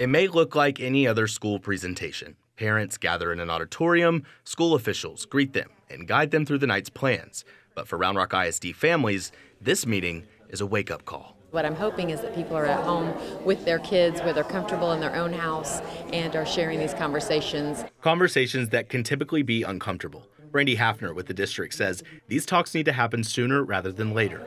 It may look like any other school presentation. Parents gather in an auditorium, school officials greet them and guide them through the night's plans. But for Round Rock ISD families, this meeting is a wake-up call. What I'm hoping is that people are at home with their kids, where they're comfortable in their own house, and are sharing these conversations. Conversations that can typically be uncomfortable. Brandy Hafner with the district says these talks need to happen sooner rather than later.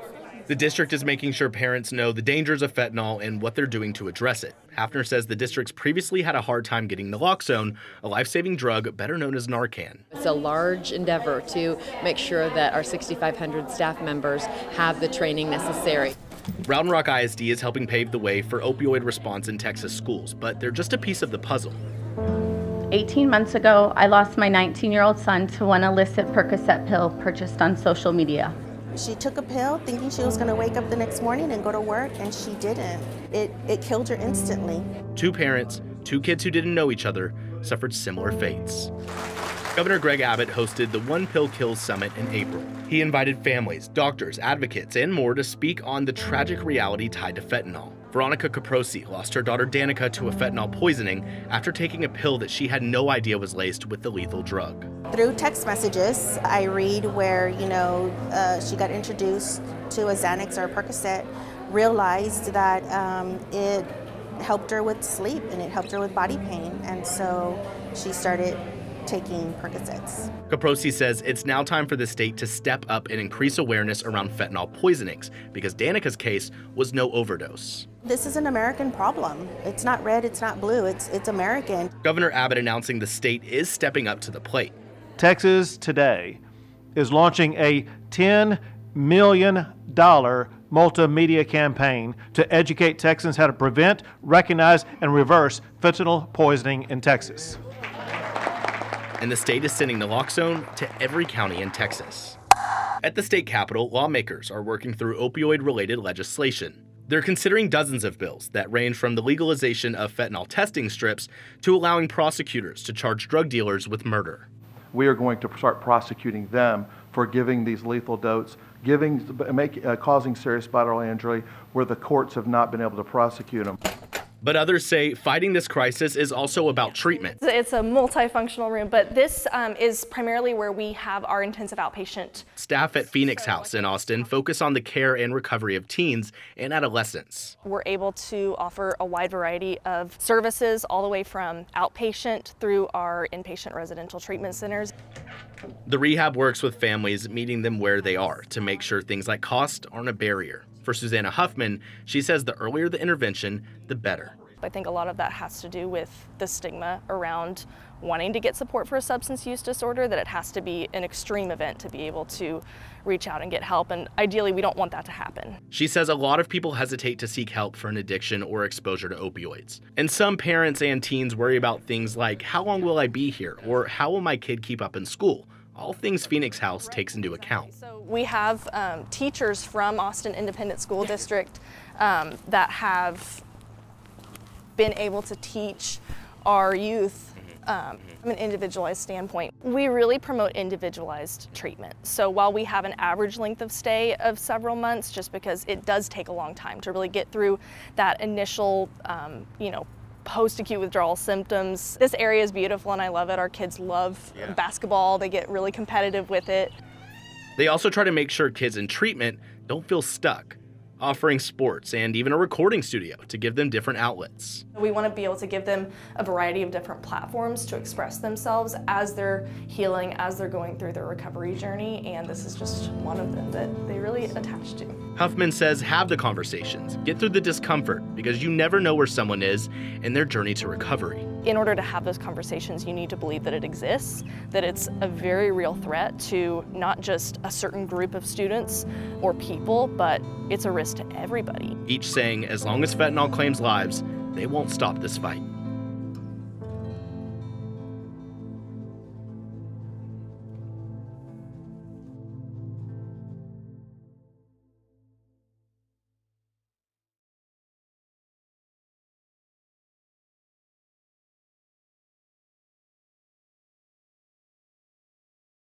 The district is making sure parents know the dangers of fentanyl and what they're doing to address it. Hafner says the district's previously had a hard time getting naloxone, a life-saving drug better known as Narcan. It's a large endeavor to make sure that our 6,500 staff members have the training necessary. Round Rock ISD is helping pave the way for opioid response in Texas schools, but they're just a piece of the puzzle. 18 months ago, I lost my 19-year-old son to one illicit Percocet pill purchased on social media. She took a pill thinking she was going to wake up the next morning and go to work, and she didn't. It killed her instantly. Two parents, two kids who didn't know each other, suffered similar fates. Governor Greg Abbott hosted the One Pill Kills Summit in April. He invited families, doctors, advocates, and more to speak on the tragic reality tied to fentanyl. Veronica Caprosi lost her daughter Danica to a fentanyl poisoning after taking a pill that she had no idea was laced with the lethal drug. Through text messages, I read where, she got introduced to a Xanax or a Percocet, realized that it helped her with sleep and it helped her with body pain, and so she started taking Percocets. Caprosi says it's now time for the state to step up and increase awareness around fentanyl poisonings because Danica's case was no overdose. This is an American problem. It's not red, it's not blue, it's American. Governor Abbott announcing the state is stepping up to the plate. Texas today is launching a $10 million multimedia campaign to educate Texans how to prevent, recognize, and reverse fentanyl poisoning in Texas. And the state is sending naloxone to every county in Texas. At the state capitol, lawmakers are working through opioid-related legislation. They're considering dozens of bills that range from the legalization of fentanyl testing strips to allowing prosecutors to charge drug dealers with murder. We are going to start prosecuting them for giving these lethal doses, causing serious bodily injury where the courts have not been able to prosecute them. But others say fighting this crisis is also about treatment. It's a multifunctional room, but this is primarily where we have our intensive outpatient. Staff at Phoenix House in Austin focus on the care and recovery of teens and adolescents. We're able to offer a wide variety of services all the way from outpatient through our inpatient residential treatment centers. The rehab works with families, meeting them where they are to make sure things like cost aren't a barrier. For Susanna Huffman, she says the earlier the intervention, the better. I think a lot of that has to do with the stigma around wanting to get support for a substance use disorder, that it has to be an extreme event to be able to reach out and get help, and ideally we don't want that to happen. She says a lot of people hesitate to seek help for an addiction or exposure to opioids. And some parents and teens worry about things like, how long will I be here? Or how will my kid keep up in school? All things Phoenix House takes into account. So we have teachers from Austin Independent School District that have been able to teach our youth from an individualized standpoint. We really promote individualized treatment. So while we have an average length of stay of several months, just because it does take a long time to really get through that initial, post-acute withdrawal symptoms. This area is beautiful and I love it. Our kids love basketball. They get really competitive with it. They also try to make sure kids in treatment don't feel stuck, offering sports and even a recording studio to give them different outlets. We want to be able to give them a variety of different platforms to express themselves as they're healing, as they're going through their recovery journey, and this is just one of them that they really attach to. Huffman says have the conversations, get through the discomfort, because you never know where someone is in their journey to recovery. In order to have those conversations, you need to believe that it exists, that it's a very real threat to not just a certain group of students or people, but it's a risk to everybody. Each saying, as long as fentanyl claims lives, they won't stop this fight.